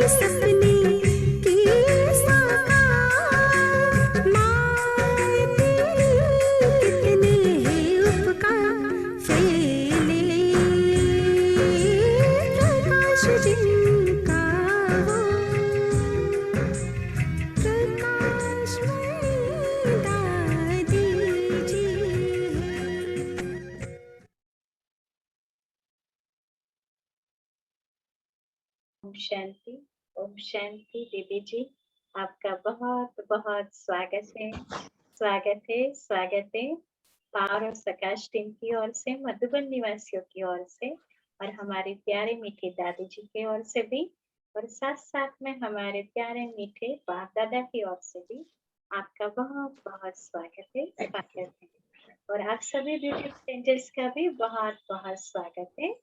सपने के साकार, माए तेरी कितने हैं उपकार, फैले प्रकाश जिनका वो प्रकाशमय दादी जी है। ओम शांति दीदी जी, आपका बहुत बहुत स्वागत है। स्वागत है पावर और प्रकाश टीम की ओर से, मधुबन निवासियों की ओर से, और हमारे प्यारे मीठे दादी जी की ओर से भी, और साथ साथ में हमारे प्यारे मीठे बाप दादा की ओर से भी आपका बहुत बहुत स्वागत है। और आप सभी ब्यूटी एंजल्स का भी बहुत बहुत स्वागत है।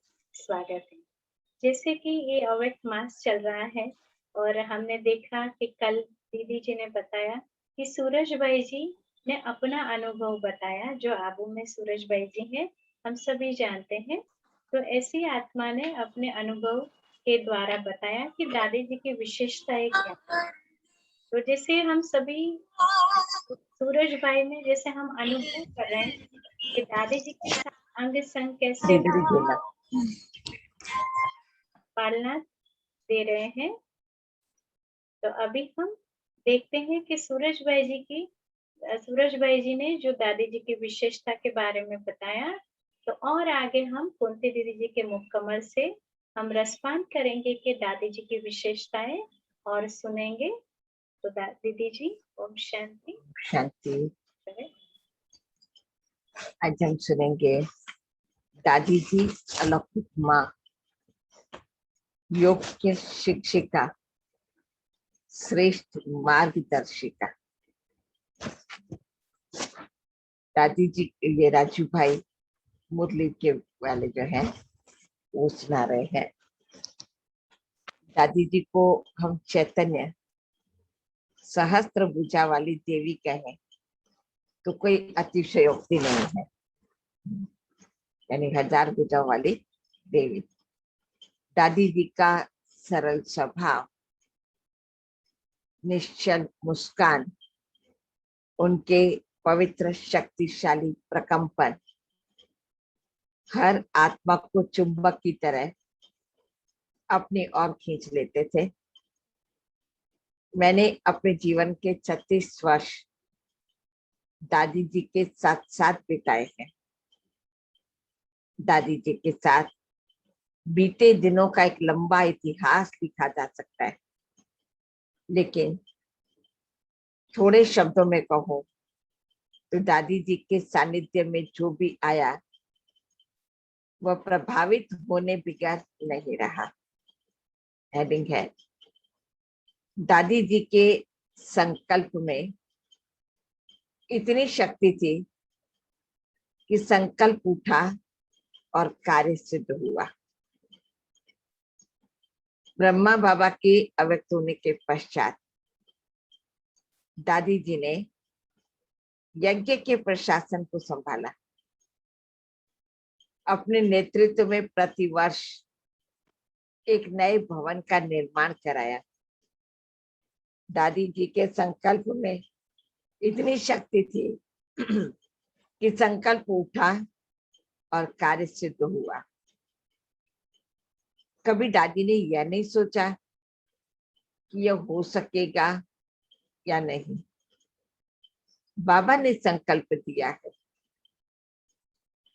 जैसे कि ये अव्यक्त मास चल रहा है, और हमने देखा कि कल दीदी जी ने बताया कि सूरज भाई जी ने अपना अनुभव बताया, जो आबू में सूरज भाई जी हैं, हम सभी जानते हैं। तो ऐसी आत्मा ने अपने अनुभव के द्वारा बताया कि दादी जी की विशेषताएं क्या है। तो जैसे हम सभी सूरज भाई में जैसे हम अनुभव कर रहे हैं कि दादी जी के साथ अंग संग कैसे पालना दे रहे हैं। तो अभी हम देखते हैं कि सूरज भाई जी ने जो दादी जी की विशेषता के बारे में बताया, तो और आगे हम कुंती दीदी जी के मुख कमल से हम रसपान करेंगे कि दादी जी की विशेषताएं और सुनेंगे। तो दीदी जी, ओम शांति। शांति। आज हम सुनेंगे दादी जी अलौकिक माँ, योग के शिक्षिका, श्रेष्ठ मार्गदर्शिका। दादी जी, ये राजू भाई मुरली के वाले जो हैं वो सुना रहे हैं। दादी जी को हम चैतन्य सहस्त्र भुजा वाली देवी कहें तो कोई अतिशयोक्ति नहीं है, यानी 1000 भुजा वाली देवी। दादी जी का सरल स्वभाव, निश्चल मुस्कान, उनके पवित्र शक्तिशाली प्रकंपन हर आत्मा को चुंबक की तरह अपनी ओर खींच लेते थे। मैंने अपने जीवन के 36 वर्ष दादी जी के साथ साथ बिताए हैं। दादी जी के साथ बीते दिनों का एक लंबा इतिहास लिखा जा सकता है, लेकिन थोड़े शब्दों में कहूं तो दादी जी के सानिध्य में जो भी आया वह प्रभावित होने बगैर नहीं रहा। हेडिंग है, दादी जी के संकल्प में इतनी शक्ति थी कि संकल्प उठा और कार्य सिद्ध हुआ। ब्रह्मा बाबा के अव्यक्त होने के पश्चात दादी जी ने यज्ञ के प्रशासन को संभाला। अपने नेतृत्व में प्रतिवर्ष एक नए भवन का निर्माण कराया। दादी जी के संकल्प में इतनी शक्ति थी कि संकल्प उठा और कार्य सिद्ध हुआ। कभी दादी ने यह नहीं सोचा कि यह हो सकेगा या नहीं। बाबा ने संकल्प दिया है,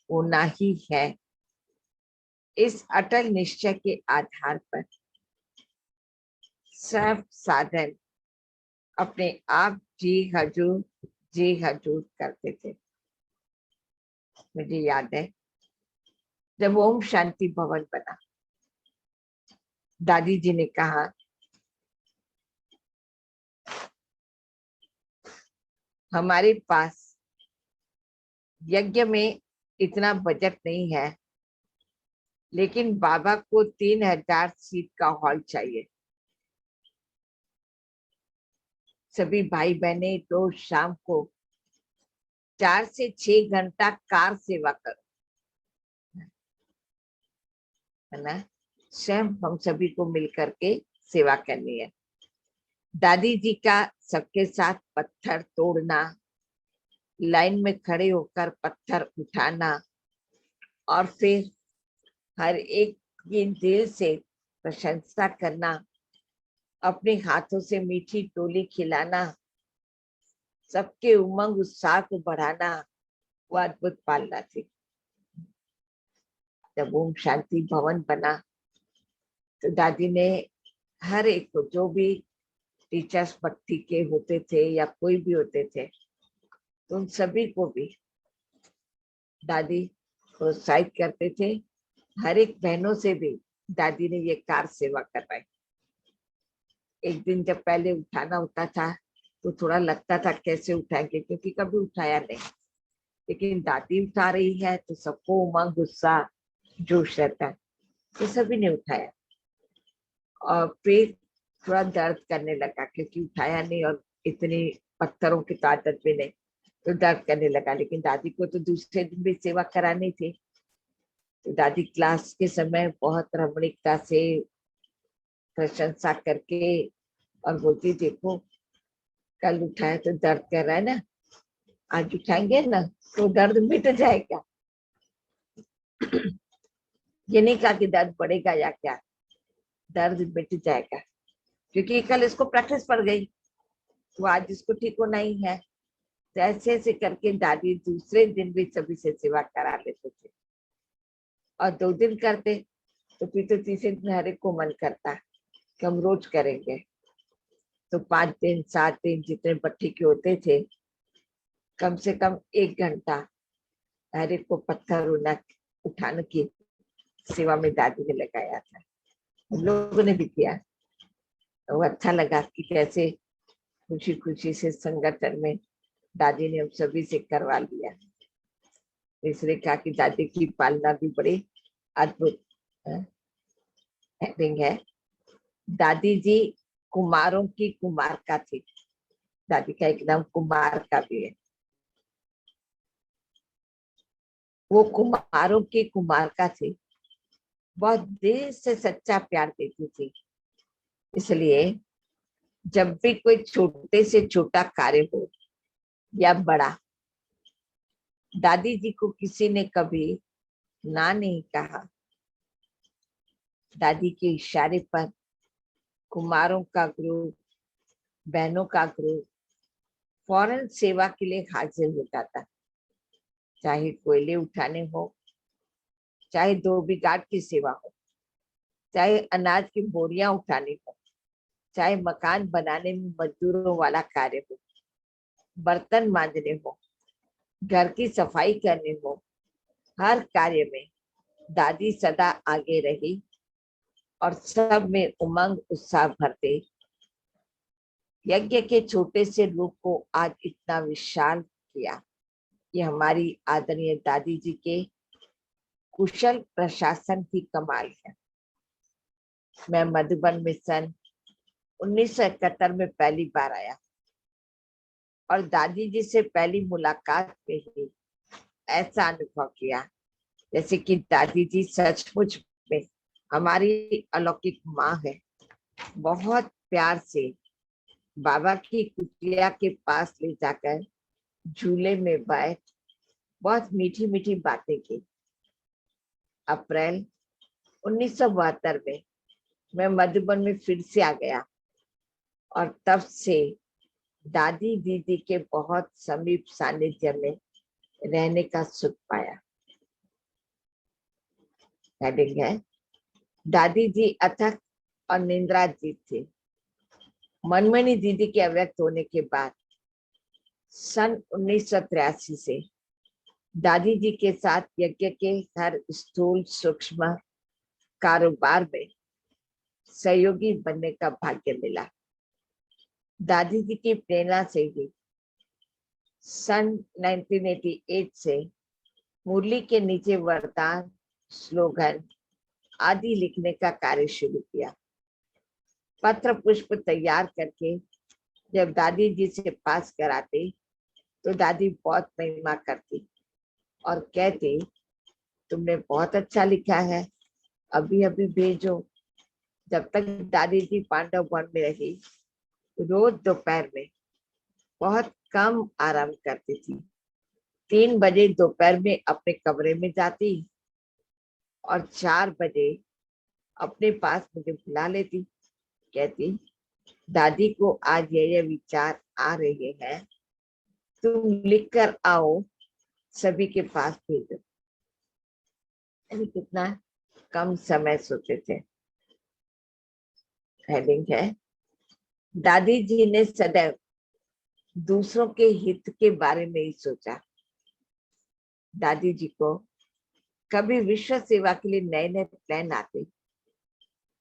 होना ही है। इस अटल निश्चय के आधार पर सब साधन अपने आप जी हजूर करते थे। मुझे याद है जब ओम शांति भवन बना, दादी जी ने कहा हमारे पास यज्ञ में इतना बजट नहीं है, लेकिन बाबा को 3000 सीट का हॉल चाहिए। सभी भाई बहने रोज शाम को 4 से 6 घंटा कार सेवा करो, है ना। स्वयं हम सभी को मिलकर के सेवा करनी है। दादी जी का सबके साथ पत्थर तोड़ना, लाइन में खड़े होकर पत्थर उठाना और फिर हर एक की दिल से प्रशंसा करना, अपने हाथों से मीठी टोली खिलाना, सबके उमंग उत्साह को बढ़ाना, वो अद्भुत पालना थी। जब ओम शांति भवन बना तो दादी ने हर एक को, जो भी टीचर्स भक्ति के होते थे या कोई भी होते थे, तो उन सभी को भी दादी प्रोत्साहित करते थे। हर एक बहनों से भी दादी ने ये कार सेवा करवाई। एक दिन जब पहले उठाना होता था तो थोड़ा लगता था कैसे उठाएंगे, क्योंकि कभी उठाया नहीं, लेकिन दादी उठा रही है तो सबको उमंग गुस्सा जोश रहता है, तो सभी ने उठाया। और फिर थोड़ा दर्द करने लगा क्योंकि उठाया नहीं और इतनी पत्थरों की आदत भी नहीं, तो दर्द करने लगा। लेकिन दादी को तो दूसरे दिन भी सेवा करानी थी, तो दादी क्लास के समय बहुत रमणीकता से प्रशंसा करके और बोलती, देखो कल उठाया तो दर्द कर रहा है ना, आज उठाएंगे ना तो दर्द मिट जाएगा। ये नहीं कहा कि दर्द बढ़ेगा या क्या, दर्द मिट जाएगा, क्योंकि कल इसको प्रैक्टिस पड़ गई तो आज इसको ठीक होना ही है। तो ऐसे ऐसे करके दादी दूसरे दिन भी सभी से सेवा करा लेते थे, और 2 दिन करते तो फिर तो तीसरे दिन हर एक को मन करता कि हम रोज करेंगे। तो 5 दिन 7 दिन जितने भट्टी के होते थे, कम से कम 1 घंटा हर एक को पत्थर उठाने की सेवा में दादी ने लगाया था। हम लोगों ने भी किया, तो अच्छा लगा कि कैसे खुशी खुशी से संगठन में दादी ने हम सभी से करवा लिया। इसलिए कहा कि दादी की पालना भी बड़ी अद्भुत है। दादी जी कुमारों की कुमारका थी। दादी का एक नाम कुमार का भी है। वो कुमारों की कुमारका थी, बहुत दिल से सच्चा प्यार देती थी। इसलिए जब भी कोई छोटे से छोटा कार्य हो या बड़ा, दादी जी को किसी ने कभी ना नहीं कहा। दादी के इशारे पर कुमारों का ग्रुप, बहनों का ग्रुप फौरन सेवा के लिए हाजिर हो जाता, चाहे कोयले उठाने हो, चाहे धोबी घाट की सेवा हो, चाहे अनाज की बोरियां उठानी हो, चाहे मकान बनाने में मजदूरों वाला कार्य हो, बर्तन मांजने हो, घर की सफाई करने हो, हर कार्य में दादी सदा आगे रही और सब में उमंग उत्साह भरते। यज्ञ के छोटे से रूप को आज इतना विशाल किया, ये हमारी आदरणीय दादी जी के कुशल प्रशासन की कमाल है। मैं मधुबन में सन 1971 में पहली बार आया और दादी जी से पहली मुलाकात में ही ऐसा अनुभव किया जैसे कि दादी जी सचमुच में हमारी अलौकिक माँ है। बहुत प्यार से बाबा की कुटिया के पास ले जाकर झूले में बैठ बहुत मीठी मीठी बातें की। अप्रैल 1972 में मैं मधुबन में फिर से आ गया और तब से दादी दीदी के बहुत समीप सानिध्य में रहने का सुख पाया। हेडिंग है, दादी जी अथक और निंद्रा जीत थी। मनमनी दीदी के अव्यक्त होने के बाद सन 1983 से दादी जी के साथ यज्ञ के हर स्थूल सूक्ष्म कारोबार में सहयोगी बनने का भाग्य मिला। दादी जी की प्रेरणा से ही सन 1988 से मुरली के नीचे वरदान, स्लोगन आदि लिखने का कार्य शुरू किया। पत्र पुष्प तैयार करके जब दादी जी से पास कराते तो दादी बहुत महिमा करती और कहती, तुमने बहुत अच्छा लिखा है, अभी अभी भेजो। जब तक दादी जी पांडव वन में रही, रोज दोपहर में बहुत कम आराम करती थी। 3 बजे दोपहर में अपने कमरे में जाती और 4 बजे अपने पास मुझे बुला लेती। कहती, दादी को आज ये विचार आ रहे हैं, तुम लिख कर आओ, सभी के पास भेजो। यानी कितना कम समय सोचे थे। हेडिंग है, दादी जी ने सदैव दूसरों के हित के बारे में ही सोचा। दादी जी को कभी विश्व सेवा के लिए नए नए प्लान आते,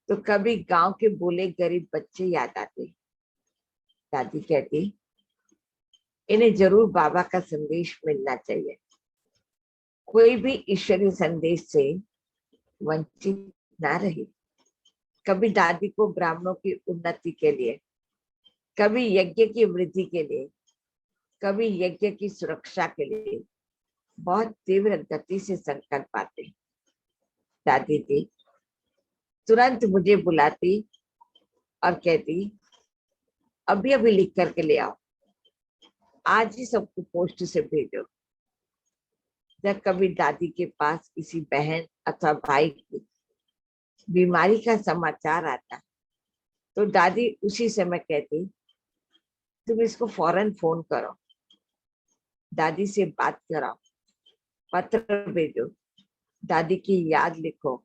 तो कभी गांव के बोले गरीब बच्चे याद आते। दादी कहती, इन्हें जरूर बाबा का संदेश मिलना चाहिए। कोई भी ईश्वरीय संदेश से वंचित ना रहे। कभी दादी को ब्राह्मणों की उन्नति के लिए, कभी यज्ञ की वृद्धि के लिए, कभी यज्ञ की सुरक्षा के लिए बहुत तीव्र गति से संकल्प आते। दादी जी तुरंत मुझे बुलाती और कहती, अभी अभी लिख करके ले आओ, आज ही सबको पोस्ट से भेजो। जब कभी दादी के पास किसी बहन अथवा भाई की बीमारी का समाचार आता, तो दादी उसी समय कहती, तुम इसको फौरन फोन करो, दादी से बात कराओ, पत्र भेजो, दादी की याद लिखो,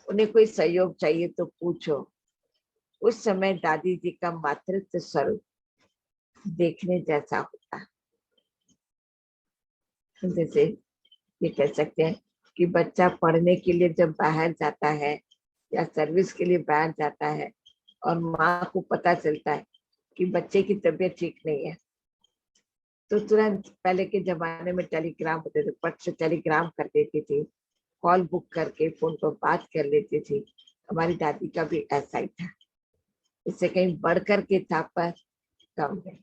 उन्हें कोई सहयोग चाहिए तो पूछो। उस समय दादी जी का मातृत्व स्वरूप देखने जैसा होता। जैसे ये कह सकते हैं कि बच्चा पढ़ने के लिए जब बाहर जाता है या सर्विस के लिए बाहर जाता है और माँ को पता चलता है कि बच्चे की तबीयत ठीक नहीं है, तो तुरंत पहले के जमाने में टेलीग्राम होते थे, पट से टेलीग्राम कर देती थी, कॉल बुक करके फोन पर बात कर लेती थी। हमारी दादी का भी ऐसा ही था, इससे कहीं बढ़ करके था पर कम है।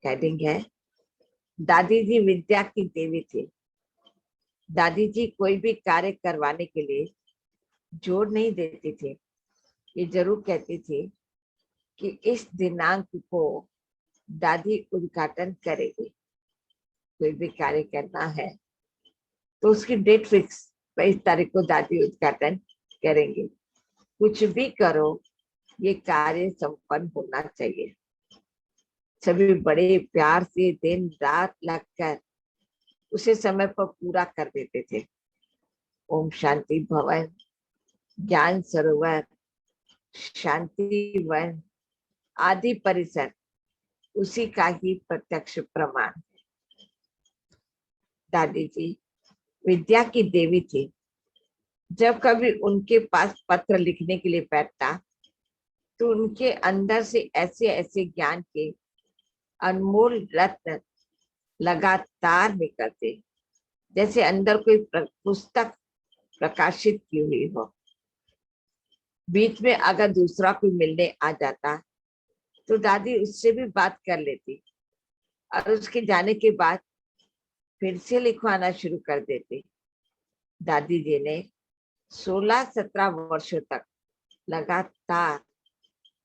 हेडिंग है, दादी जी विद्या की देवी थी। दादी जी कोई भी कार्य करवाने के लिए जोर नहीं देती थी। ये जरूर कहती थी कि इस दिनांक को दादी उद्घाटन करेगी। कोई भी कार्य करना है तो उसकी डेट फिक्स, 22 तारीख को दादी उद्घाटन करेंगे। कुछ भी करो, ये कार्य संपन्न होना चाहिए। सभी बड़े प्यार से दिन रात लगकर उसे समय पर पूरा कर देते थे। ओम शांति भवन, ज्ञान सरोवर, शांति वन आदि परिसर उसी का ही प्रत्यक्ष प्रमाण। दादी जी विद्या की देवी थी। जब कभी उनके पास पत्र लिखने के लिए बैठता, तो उनके अंदर से ऐसे ऐसे ज्ञान के अनमोल रत्न लगातार निकलते, जैसे अंदर कोई पुस्तक प्रकाशित की हुई हो। बीच में अगर दूसरा कोई मिलने आ जाता, तो दादी उससे भी बात कर लेती और उसके जाने के बाद फिर से लिखवाना शुरू कर देती। दादी जी ने 16-17 वर्षों तक लगातार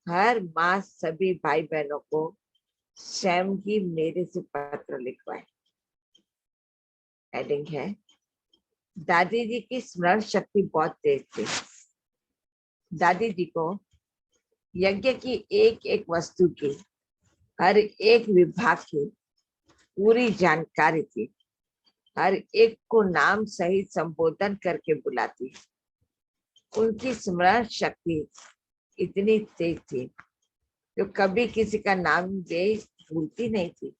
हर मास सभी भाई बहनों को स्वयं ही मेरे से पत्र लिखवाए। हेडिंग है, दादी जी की स्मरण शक्ति बहुत तेज थी। दादी जी को यज्ञ की एक एक वस्तु की, हर एक विभाग की पूरी जानकारी थी। हर एक को नाम सहित संबोधन करके बुलाती। उनकी स्मरण शक्ति इतनी तेज थी जो कभी किसी का नाम ले भूलती नहीं थी।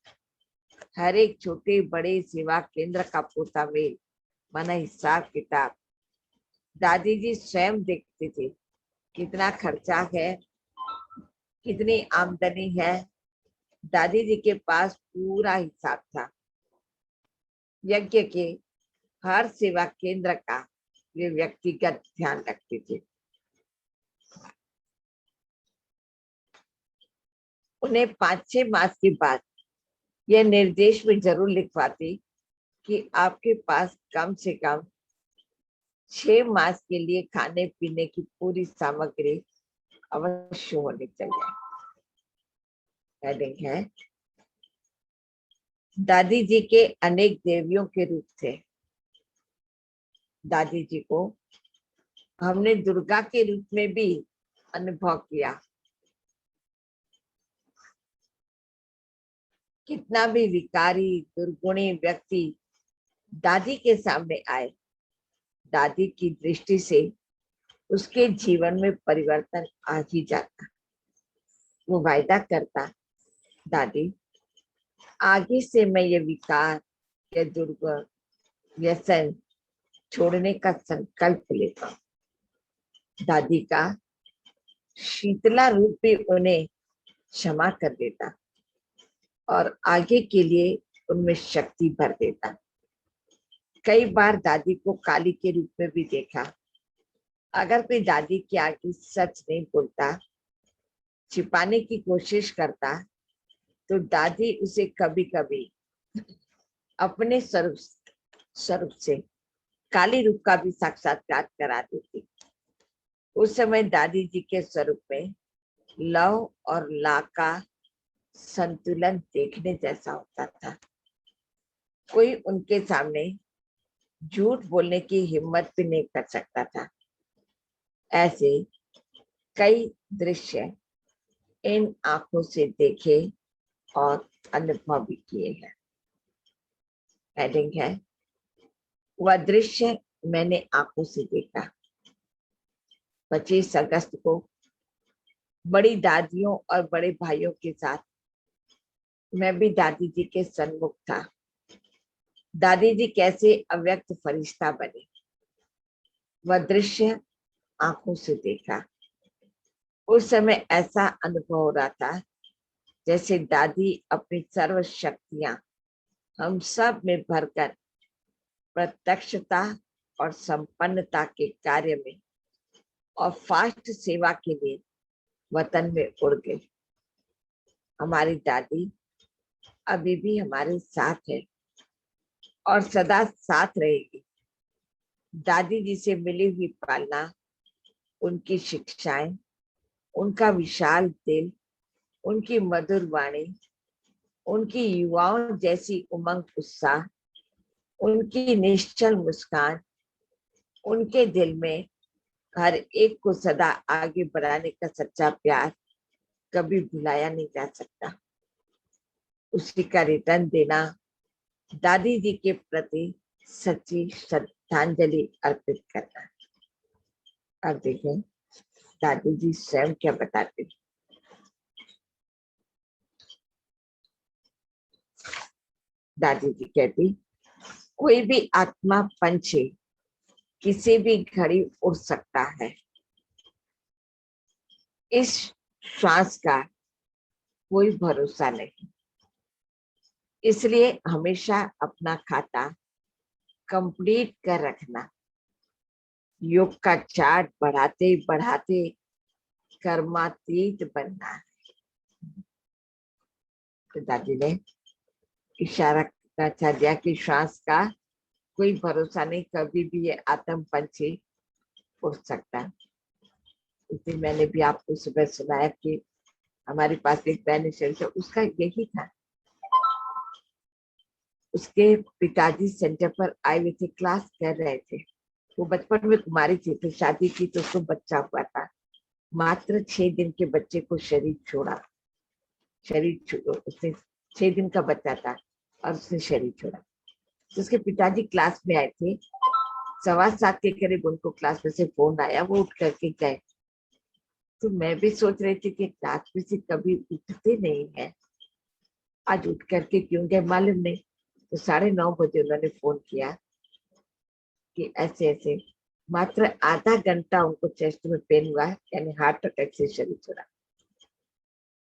हर एक छोटे बड़े सेवा केंद्र का पोता मेल, माना हिसाब किताब दादी जी स्वयं देखती थी। कितना खर्चा है, कितनी आमदनी है, दादी जी के पास पूरा हिसाब था। यज्ञ के हर सेवा केंद्र का वे व्यक्तिगत ध्यान रखती थी। उन्हें 5-6 मास के बाद यह निर्देश में जरूर लिखवाती कि आपके पास कम से कम 6 मास के लिए खाने पीने की पूरी सामग्री अवश्य होनी चाहिए। हेडिंग है, दादी जी के अनेक देवियों के रूप थे। दादी जी को हमने दुर्गा के रूप में भी अनुभव किया। कितना भी विकारी दुर्गुणी व्यक्ति दादी के सामने आए, दादी की दृष्टि से उसके जीवन में परिवर्तन आ ही जाता। वो वायदा करता, दादी आगे से मैं ये विकार या दुर्गुण व्यसन छोड़ने का संकल्प लेता हूं। दादी का शीतला रूप भी उन्हें क्षमा कर देता और आगे के लिए उनमें शक्ति भर देता। कई बार दादी को काली के रूप में भी देखा। अगर कोई दादी के आगे सच नहीं बोलता, छिपाने की कोशिश करता, तो दादी उसे कभी कभी अपने स्वरूप से काली रूप का भी साक्षात्कार करा देती। उस समय दादी जी के स्वरूप में लव और ला का संतुलन देखने जैसा होता था। कोई उनके सामने झूठ बोलने की हिम्मत भी नहीं कर सकता था। ऐसे कई दृश्य इन आंखों से देखे और अनुभव भी किए हैं। हेडिंग है, वह दृश्य मैंने आंखों से देखा। 25 अगस्त को बड़ी दादियों और बड़े भाइयों के साथ मैं भी दादी जी के सन्मुख था। दादी जी कैसे अव्यक्त फरिश्ता बने, वह दृश्य आंखों से देखा। उस समय ऐसा अनुभव हो रहा था जैसे दादी अपनी सर्व शक्तियां हम सब में भरकर प्रत्यक्षता और संपन्नता के कार्य में और फास्ट सेवा के लिए वतन में उड़ गई। हमारी दादी अभी भी हमारे साथ है और सदा साथ रहेगी। दादी जी से मिली हुई पालना, उनकी शिक्षाएं, उनका विशाल दिल, उनकी मधुर वाणी, उनकी युवाओं जैसी उमंग उत्साह, उनकी निश्चल मुस्कान, उनके दिल में हर एक को सदा आगे बढ़ाने का सच्चा प्यार कभी भुलाया नहीं जा सकता। उसी का रिटर्न देना, दादी जी के प्रति सच्ची श्रद्धांजलि अर्पित करना। अब देखें दादी जी स्वयं क्या बताते। दादी जी कहती, कोई भी आत्मा पंछी किसी भी घड़ी उड़ सकता है। इस श्वास का कोई भरोसा नहीं, इसलिए हमेशा अपना खाता कंप्लीट कर रखना। योग का चार्ट बढ़ाते बढ़ाते कर्मातीत बनना है। तो दादी ने इशारा अच्छा दिया कि श्वास का कोई भरोसा नहीं, कभी भी ये आत्म पंछी उड़ सकता है। इसलिए मैंने भी आपको सुबह सुनाया कि हमारे पास एक बेनिफिशियरी था, उसका यही था। उसके पिताजी सेंटर पर आए हुए थे, क्लास कर रहे थे। वो बचपन में कुमारी थी, तो शादी की तो उसको बच्चा हुआ था। मात्र 6 दिन के बच्चे को शरीर छोड़ा। उसने 6 दिन का बच्चा था और उसने शरीर छोड़ा। तो उसके पिताजी क्लास में आए थे। 7:15 के करीब उनको क्लास में से फोन आया, वो उठ करके गए। तो मैं भी सोच रही थी कि क्लास में से कभी उठते नहीं है, आज उठ करके क्यों गए मालूम नहीं। तो 9:30 बजे उन्होंने फोन किया कि ऐसे ऐसे मात्र आधा घंटा उनको चेस्ट में पेन हुआ, यानी हार्ट अटैक से शरीर छोड़ा।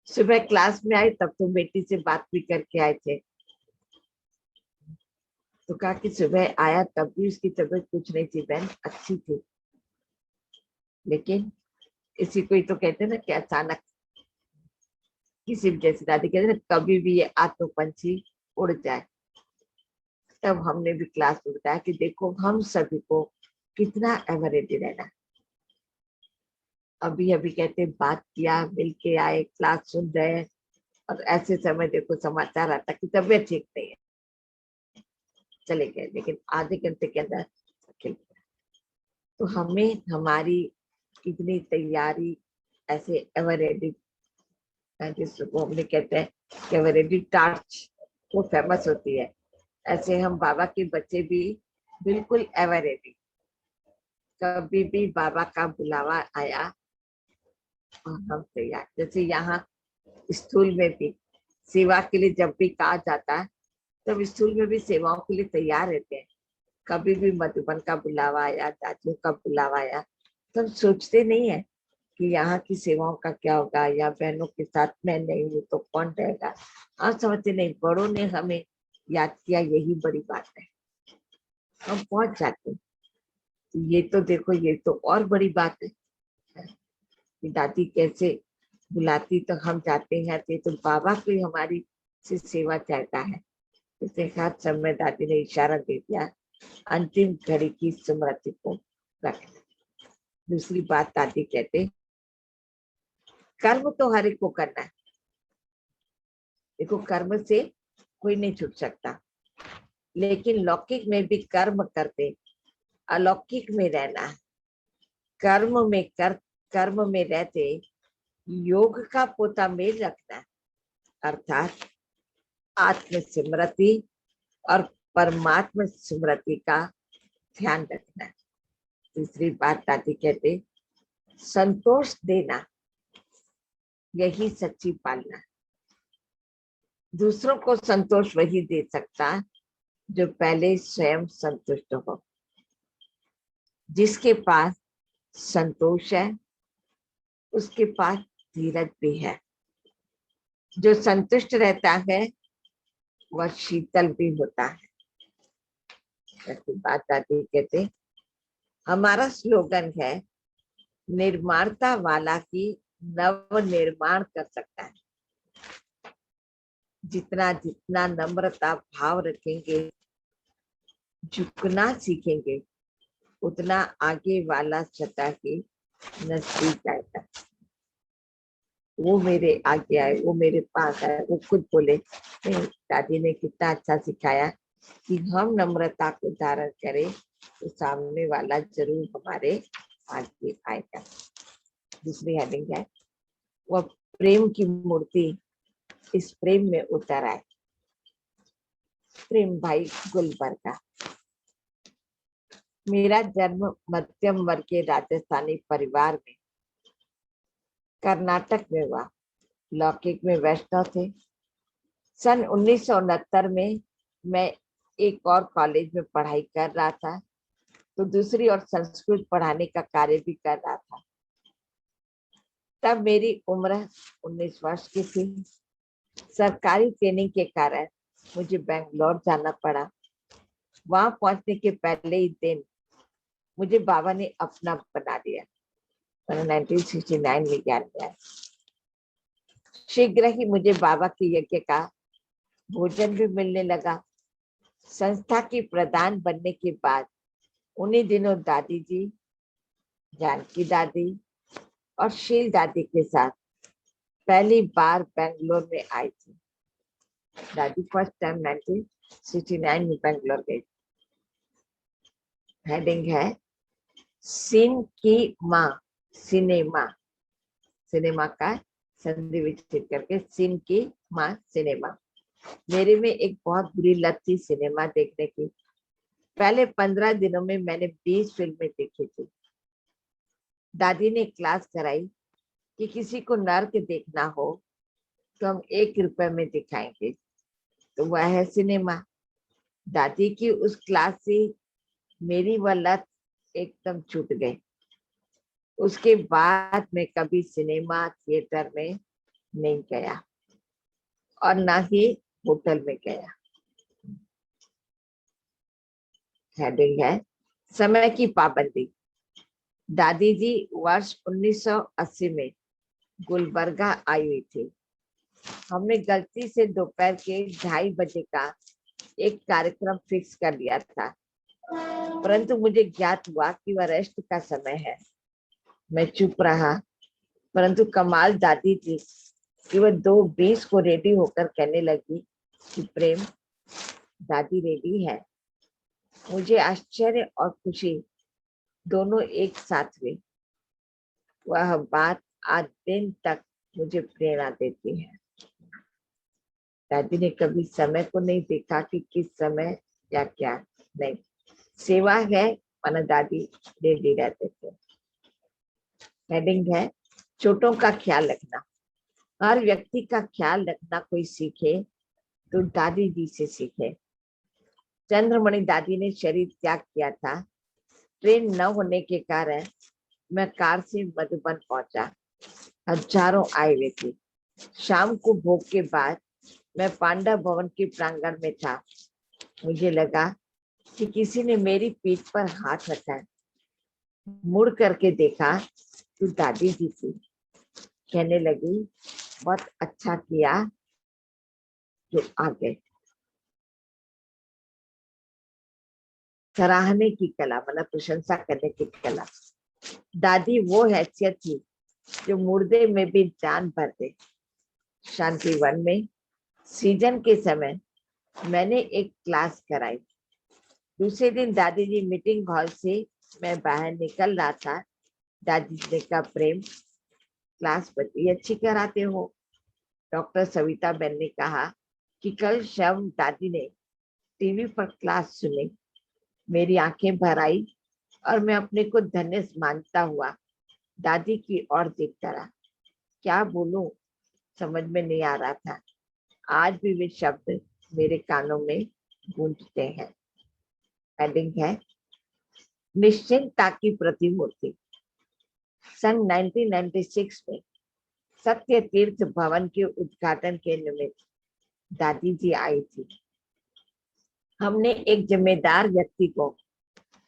सुबह क्लास में आए तब तो बेटी से बात भी करके आए थे। तो कहा कि सुबह आया तब भी उसकी तबीयत कुछ नहीं थी बहन, अच्छी थी, लेकिन इसी को ही तो कहते हैं ना कि अचानक किसी भी, जैसे दादी कहते ना, कभी भी ये आत्म पंछी उड़ जाए। तब हमने भी क्लास में बताया कि देखो हम सभी को कितना एवर रेडी रहना। अभी अभी कहते बात किया, मिल के आए, क्लास सुन रहे, और ऐसे समय देखो समाचार आता कि तबीयत ठीक नहीं है, चले गए, लेकिन आधे घंटे के अंदर खिल गया। तो हमें हमारी इतनी तैयारी ऐसे एवर रेडी, जिसको हमने कहते हैं कि एवर रेडी टार्च वो फेमस होती है, ऐसे हम बाबा के बच्चे भी बिल्कुल एवर रेडी। कभी भी बाबा का बुलावा आया और हम तैयार। जैसे यहाँ स्कूल में भी सेवा के लिए जब भी कहा जाता है, तब स्कूल में भी सेवाओं के लिए तैयार रहते हैं। कभी भी मधुबन का बुलावा आया, दादियों का बुलावा आया, तो हम सोचते नहीं है कि यहाँ की सेवाओं का क्या होगा, या बहनों के साथ मैं नहीं हूँ तो कौन रहेगा। हम समझते नहीं, बड़ों ने हमें याद किया, यही बड़ी बात है, हम पहुंच जाते हैं। ये तो देखो, ये तो और बड़ी बात है कि दादी कैसे बुलाती तो हम जाते हैं, तो बाबा को हमारी से सेवा चाहता है। इसके साथ समय दादी ने इशारा दे दिया, अंतिम घड़ी की स्मृति को रखना। दूसरी बात दादी कहते, कर्म तो हर एक को करना है। देखो, कर्म से कोई नहीं छूट सकता, लेकिन लौकिक में भी कर्म करते अलौकिक में रहना है। कर्म में रहते योग का पोता मेल रखना है, अर्थात आत्म स्मृति और परमात्मा स्मृति का ध्यान रखना है। तीसरी बात दादी कहते, संतोष देना यही सच्ची पालना। दूसरों को संतोष वही दे सकता जो पहले स्वयं संतुष्ट हो। जिसके पास संतोष है उसके पास धीरज भी है। जो संतुष्ट रहता है वह शीतल भी होता है। ऐसी बात दादी कहते, हमारा स्लोगन है, निर्माणता वाला की नव निर्माण कर सकता है। जितना जितना नम्रता भाव रखेंगे, झुकना सीखेंगे, उतना आगे वाला सतह के नजदीक आएगा। वो मेरे आगे आए, वो मेरे पास आए, वो खुद बोले, नहीं, दादी ने कितना अच्छा सिखाया कि हम नम्रता को धारण करें तो सामने वाला जरूर हमारे आगे आएगा। दूसरी हेडिंग है, वह प्रेम की मूर्ति इस प्रेम में उतर आए। प्रेम भाई गुलबर्गा। मेरा जन्म मध्यम वर्ग के राजस्थानी परिवार में कर्नाटक में हुआ। लौकिक में वैष्णव थे। सन 1969 में मैं एक और कॉलेज में पढ़ाई कर रहा था, तो दूसरी और संस्कृत पढ़ाने का कार्य भी कर रहा था। तब मेरी उम्र 19 वर्ष की थी। सरकारी ट्रेनिंग के कारण मुझे बेंगलोर जाना पड़ा। वहां पहुंचने के पहले ही दिन मुझे बाबा ने अपना बना दिया। 1969 में ज्ञान दिया। शीघ्र ही मुझे बाबा के यज्ञ का भोजन भी मिलने लगा। संस्था की प्रधान बनने के बाद उन्हीं दिनों दादी जी, जानकी दादी और शील दादी के साथ पहली बार बेंगलोर में आई थी। दादी फर्स्ट टाइम 1969 में बेंगलोर गई। हेडिंग है, सिन की माँ सिनेमा। सिनेमा का संधि विच्छेद करके सिन की माँ सिनेमा। मेरे में एक बहुत बुरी लत थी सिनेमा देखने की। पहले 15 दिनों में मैंने 20 फिल्में देखी थी। दादी ने क्लास कराई कि किसी को नर्क देखना हो तो हम 1 रुपए में दिखाएंगे, तो वह है सिनेमा। दादी की उस क्लास से मेरी वह लत एकदम छूट गई। उसके बाद मैं कभी सिनेमा थिएटर में नहीं गया और ना ही होटल में गया। हेडिंग है, समय की पाबंदी। दादी जी वर्ष 1980 में गुलबर्गा आई हुई थी। हमने गलती से दोपहर के 2:30 बजे का एक कार्यक्रम फिक्स कर लिया था परंतु मुझे ज्ञात हुआ कि वह रेस्ट का समय है। मैं चुप रहा, परंतु कमाल दादी थी कि वह 2:20 को रेडी होकर कहने लगी कि प्रेम, दादी रेडी है। मुझे आश्चर्य और खुशी दोनों एक साथ हुई। वह बात आज दिन तक मुझे प्रेरणा देती है। दादी ने कभी समय को नहीं देखा कि किस समय या क्या नहीं। सेवा है, माना दादी रेडी रहते थे। हेडिंग है छोटों का ख्याल रखना। हर व्यक्ति का ख्याल रखना कोई सीखे तो दादी जी से सीखे। चंद्रमणि दादी ने शरीर त्याग किया था। ट्रेन न होने के कारण मैं कार से मधुबन पहुंचा। हजारों आए हुए थे। शाम को भोग के बाद मैं पांडा भवन के प्रांगण में था। मुझे लगा कि किसी ने मेरी पीठ पर हाथ रखा है। मुड़ करके देखा तो दादी जी थी। कहने लगी, बहुत अच्छा किया जो आ गए। सराहने की कला, मतलब प्रशंसा करने की कला। दादी वो हैसियत थी जो मुर्दे में भी जान भर दे। शांति वन में सीजन के समय मैंने एक क्लास कराई। दूसरे दिन दादी जी मीटिंग हॉल से मैं बाहर निकल रहा था। दादी जी ने कहा, प्रेम, क्लास बड़ी अच्छी कराते हो। डॉक्टर सविता बहन ने कहा कि कल शाम दादी ने टीवी पर क्लास सुनी। मेरी आंखें भर आई और मैं अपने को धन्य मानता हुआ दादी की ओर देखता रहा। क्या बोलूं समझ में नहीं आ रहा था। आज भी वे शब्द मेरे कानों में गूंजते हैं। हेडिंग है निश्चिंतता की प्रतिमूर्ति। सन 1996 में सत्य तीर्थ भवन के उद्घाटन के निमित्त दादी जी आई थी। हमने एक जिम्मेदार व्यक्ति को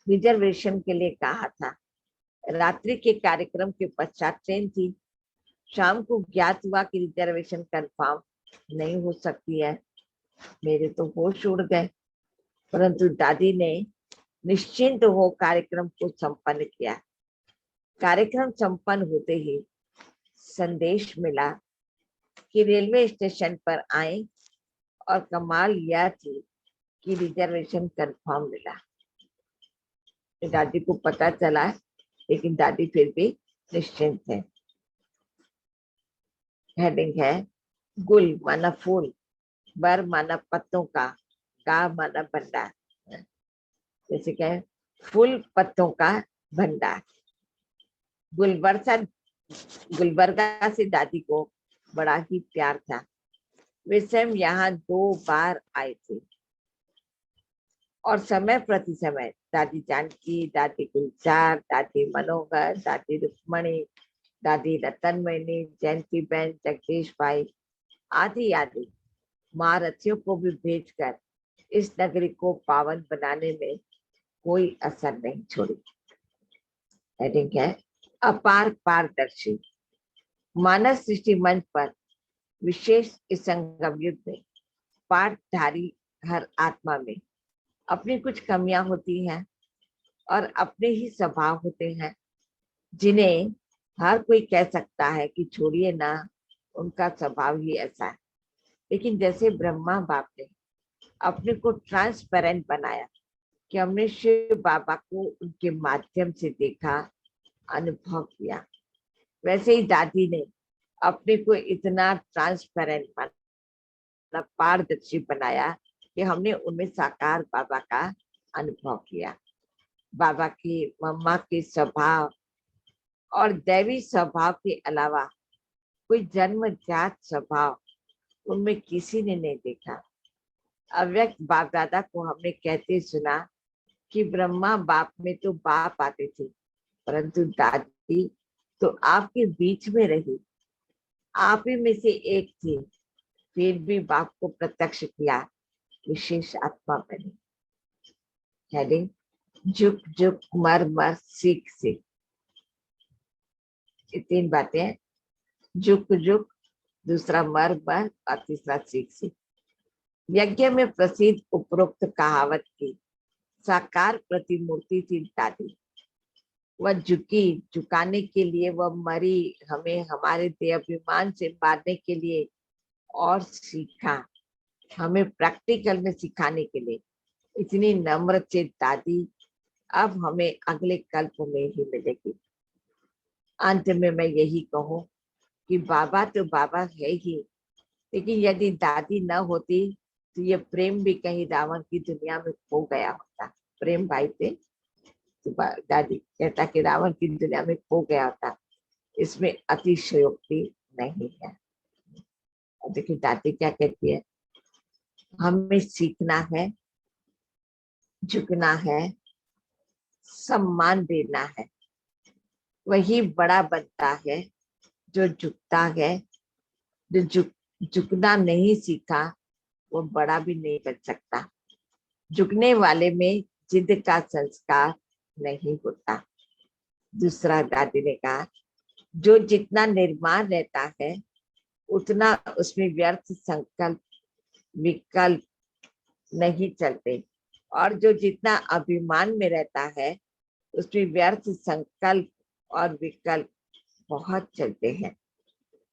रिजर्वेशन के लिए कहा था। रात्रि के कार्यक्रम के पश्चात ट्रेन थी। शाम को ज्ञात हुआ कि रिजर्वेशन कंफर्म नहीं हो सकती है। मेरे तो होश उड़ गए, परंतु दादी ने निश्चिंत हो कार्यक्रम को संपन्न किया। कार्यक्रम संपन्न होते ही संदेश मिला कि रेलवे स्टेशन पर आए और कमाल यह थी कि रिजर्वेशन कंफर्म मिला। दादी को पता चला, लेकिन दादी फिर भी निश्चिंत है। हेडिंग है गुल माना फूल, बर माना पत्तों का माना भंडार। जैसे क्या फूल पत्तों का भंडार। गुलबर्गा से दादी को बड़ा ही प्यार था। वे स्वयं यहाँ 2 बार आए थे और समय प्रति समय दादी जानकी, दादी गुलजार, दादी मनोहर, दादी रुक्मणी, दादी रतनमणि, जयंती बहन, जगदीश भाई आदि आदि महारथियों को भी भेजकर इस नगरी को पावन बनाने में कोई असर नहीं छोड़ी। हेडिंग है अपार पारदर्शी। मानव सृष्टि मंच पर विशेष इस संगम युग में पाठधारी हर आत्मा में अपनी कुछ कमियां होती हैं और अपने ही स्वभाव होते हैं, जिन्हें हर कोई कह सकता है कि छोड़िए ना, उनका स्वभाव ही ऐसा है। लेकिन जैसे ब्रह्मा बाप ने अपने को ट्रांसपेरेंट बनाया कि हमने शिव बाबा को उनके माध्यम से देखा, अनुभव किया, वैसे ही दादी ने अपने को इतना ट्रांसपेरेंट बना, पारदर्शी बनाया कि हमने उनमें साकार बाबा का अनुभव किया। बाबा की मम्मा के स्वभाव और दैवी स्वभाव के अलावा कोई जन्मजात स्वभाव उनमें किसी ने नहीं देखा। अव्यक्त बाप दादा को हमने कहते सुना कि ब्रह्मा बाप में तो बाप आते थे, परंतु दादी तो आपके बीच में रही, आप ही में से एक थी, फिर भी बाप को प्रत्यक्ष किया, विशेष आत्मा बनी। हेडिंग झुक झुक मर मर सीख सीख। ये 3 बातें, झुक झुक, दूसरा मर मर और तीसरा सीख सीख। यज्ञ में प्रसिद्ध उपरोक्त कहावत की साकार प्रतिमूर्ति थी दादी। वह झुकी, झुकाने के लिए वह मरी, हमें हमारे देह अभिमान से मारने के लिए, और सीखा, हमें प्रैक्टिकल में सिखाने के लिए। इतनी नम्र से दादी अब हमें अगले कल्प में ही मिलेगी। अंत में मैं यही कहूँ कि बाबा तो बाबा है ही, लेकिन यदि दादी न होती तो ये प्रेम भी कहीं रावण की दुनिया में खो गया होता। प्रेम भाई थे तो दादी कहता कि रावण की दुनिया में खो गया होता। इसमें अतिशयोक्ति नहीं है। देखिए दादी क्या कहती है, हमें सीखना है, झुकना है, सम्मान देना है। वही बड़ा बनता है जो झुकता है। जो झुकना नहीं सीखा वो बड़ा भी नहीं बन सकता। झुकने वाले में जिद का संस्कार नहीं होता। दूसरा दादी ने कहा, जो जितना निर्माण रहता है उतना उसमें व्यर्थ संकल्प विकल्प नहीं चलते, और जो जितना अभिमान में रहता है उसमें व्यर्थ संकल्प और विकल्प बहुत चलते हैं।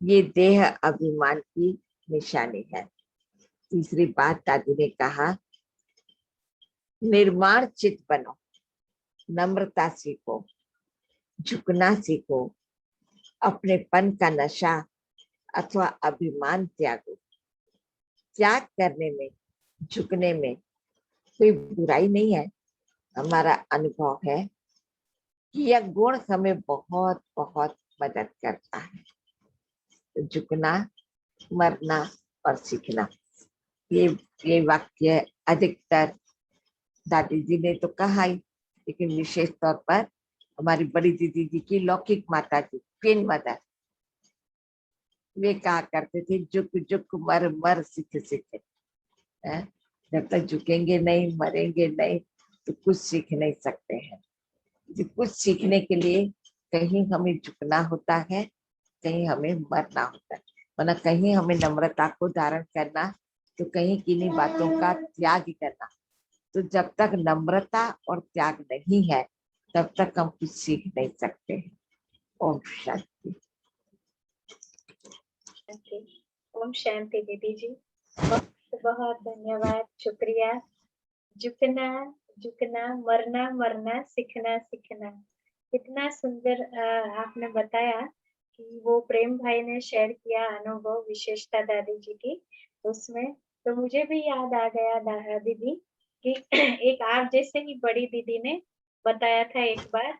ये देह अभिमान की निशानी है। तीसरी बात दादी ने कहा, निर्माण चित बनो, नम्रता सीखो, झुकना सीखो, अपनेपन का नशा अथवा अभिमान त्यागो। त्याग करने में, झुकने में कोई बुराई नहीं है। हमारा अनुभव है कि यह गुण हमें बहुत बहुत मदद करता है। तो झुकना, मरना और सीखना, ये वाक्य अधिकतर दादी जी ने तो कहा ही, लेकिन विशेष तौर पर हमारी बड़ी दीदी जी की लौकिक माता जी, क्वीन मदर, वे कहा करते थे, झुक झुक मर मर सीख सीख। जब तक झुकेंगे नहीं, मरेंगे नहीं, तो कुछ सीख नहीं सकते हैं। कुछ सीखने के लिए कहीं हमें झुकना होता है, कहीं हमें मरना होता है, वरना कहीं हमें नम्रता को धारण करना, तो कहीं किन्हीं बातों का त्याग करना। तो जब तक नम्रता और त्याग नहीं है तब तक हम कुछ सीख नहीं सकते हैं। ओम शांति। ओम शांति दीदी जी, बहुत बहुत धन्यवाद, शुक्रिया। झुकना झुकना, मरना मरना, सीखना सीखना, कितना सुंदर आपने बताया कि वो प्रेम भाई ने शेयर किया अनुभव, विशेषता दादी जी की उसमें। तो मुझे भी याद आ गया दीदी कि एक आप जैसे ही बड़ी दीदी ने बताया था एक बार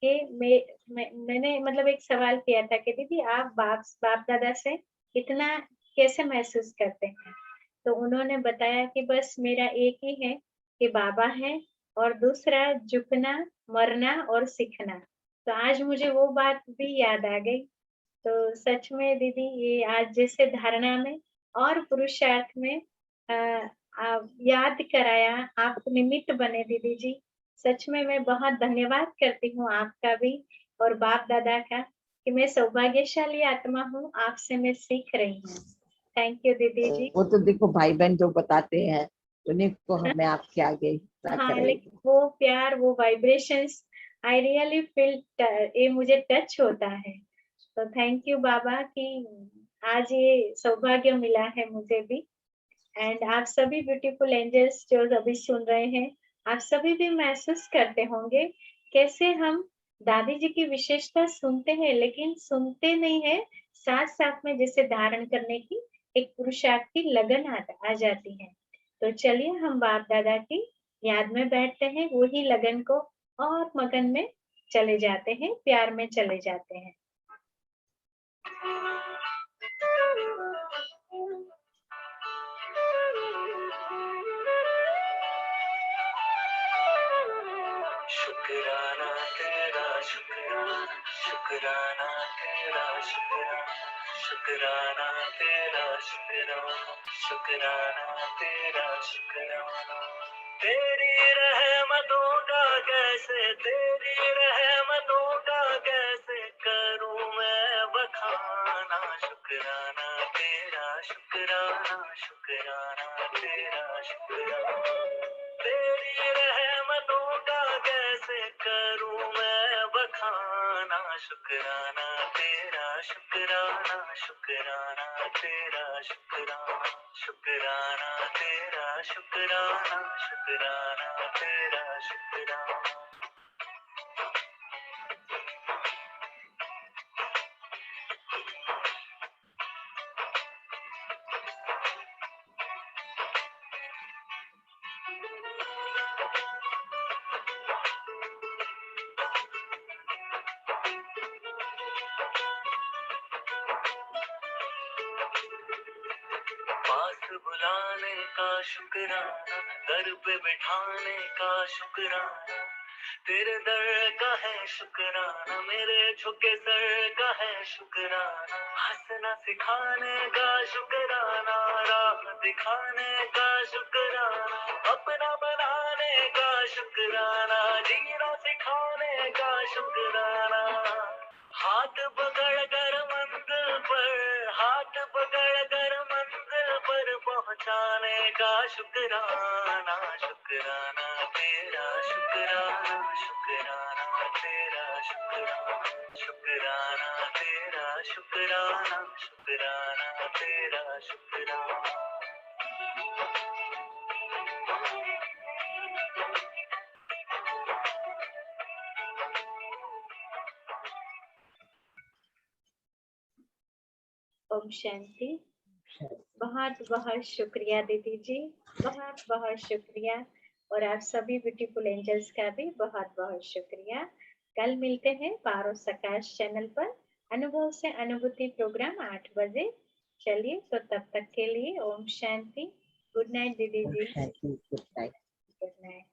कि मैंने मतलब एक सवाल किया था कि दीदी आप बाप दादा से इतना कैसे महसूस करते हैं? तो उन्होंने बताया कि बस मेरा एक ही है कि बाबा है, और दूसरा झुकना, मरना और सीखना। तो आज मुझे वो बात भी याद आ गई। तो सच में दीदी ये आज जैसे धारणा में और पुरुषार्थ में आप याद कराया, आप निमित्त बने दीदी जी। सच में मैं बहुत धन्यवाद करती हूँ आपका भी और बाप दादा का कि मैं सौभाग्यशाली आत्मा हूँ, आपसे मैं सीख रही हूँ। थैंक यू दीदी जी। वो तो देखो भाई बहन जो बताते हैं उन्हीं को हमें आपके आगे हिस्सा हाँ, करेंगे। लेकिन वो प्यार, वो वाइब्रेशंस आई रियली फील, ये मुझे टच होता है। तो थैंक यू बाबा कि आज ये सौभाग्य मिला है मुझे भी। एंड आप सभी ब्यूटीफुल एंजल्स जो अभी सुन रहे हैं, आप सभी भी महसूस करते होंगे कैसे हम दादी जी की विशेषता सुनते हैं, लेकिन सुनते नहीं है, साथ साथ में जैसे धारण करने की एक पुरुषार्थ की लगन आ जाती है। तो चलिए हम बाप दादा की याद में बैठते हैं, वही लगन को और मगन में चले जाते हैं, प्यार में चले जाते हैं। शुक्राना तेरा शुक्राना, शुक्राना तेरा शुक्राना, शुक्राना तेरा शुक्राना, शुक्राना तेरा शुक्राना। तेरी रहमतों का कैसे, तेरी रहमतों का कैसे करूं मैं बखाना। शुक्राना तेरा शुक्राना, शुक्राना तेरा शुक्राना। तेरी रहमत शुक्राना शुक्राना तेरा शुक्राना शुक्राना तेरा शुक्राना शुक्राना तेरा शुक्राना शुक्राना तेरा शुक्राना पास बुलाने का शुक्राना दर पे बिठाने का शुक्राना तेरे दर का है शुक्राना मेरे झुके सर का है शुक्राना हंसना सिखाने का शुक्राना राह दिखाने का शुक्राना अपना बनाने का शुक्राना जीना सिखाने का शुक्राना हाथ पकड़ कर मंजिल पर हाथ पकड़ कर मंजिल पर पहुंचाने का शुक्राना शुक्राना तेरा शुक्राना शुक्राना तेरा शुक्राना शुक्राना तेरा शुक्राना शुक्राना तेरा शुक्राना ओम शांति। बहुत बहुत शुक्रिया दीदी जी, बहुत बहुत शुक्रिया। और आप सभी ब्यूटीफुल एंजल्स का भी बहुत बहुत शुक्रिया। कल मिलते हैं पारोस आकाश चैनल पर अनुभव से अनुभूति प्रोग्राम 8 बजे। चलिए, तो तब तक के लिए ओम शांति। गुड नाइट दीदी जी। शांति, गुड नाइट। Good night.